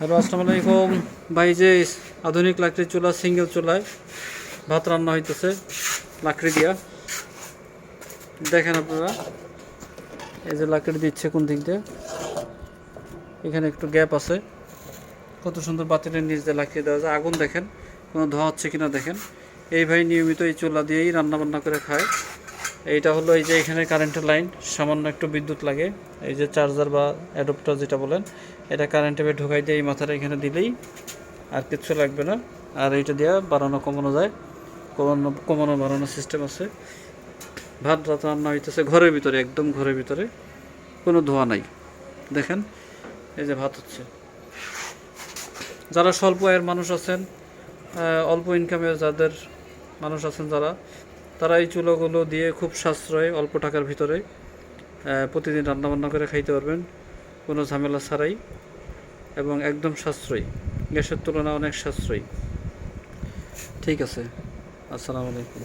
Hello, আসসালামু আলাইকুম ভাই। যে আধুনিক লাকড়ির চুলা, সিঙ্গেল চুলায় ভাত রান্না হইতেছে লাকড়ি দিয়া। দেখেন আপনারা, এই যে লাকড়ি দিচ্ছে কোন দিক দিয়ে, এখানে একটু গ্যাপ আছে। কত সুন্দর বাতিলের নিচ দিয়ে লাকড়ি দেওয়া যায়। আগুন দেখেন, কোনো ধোঁয়া হচ্ছে কিনা দেখেন। এই ভাই নিয়মিত এই চুলা দিয়েই রান্না বান্না করে খায়। এইটা হলো এই যে এখানে কারেন্টের লাইন, সামান্য একটু বিদ্যুৎ লাগে, এই যে চার্জার বা অ্যাডপ্টার যেটা বলেন, এটা কারেন্টে ঢোকাই দিয়ে এই মাথাটা এখানে দিলেই আর কিচ্ছু লাগবে না। আর এইটা দিয়ে বাড়ানো কমানো যায়, কমানো বাড়ানো সিস্টেম আছে। ভাত রাত রান্না হইতেছে ঘরের ভিতরে, একদম ঘরের ভিতরে, কোনো ধোঁয়া নাই। দেখেন এই যে ভাত হচ্ছে। যারা স্বল্প আয়ের মানুষ আছেন, অল্প ইনকামের যাদের মানুষ আছেন তারা এই চুলাগুলো দিয়ে খুব সাশ্রয়, অল্প টাকার ভিতরে প্রতিদিন রান্নাবান্না করে খাইতে পারবেন, কোনো ঝামেলা ছাড়াই, এবং একদম সাশ্রয়ী, গ্যাসের তুলনায় অনেক সাশ্রয়ী। ঠিক আছে, আসসালামু আলাইকুম।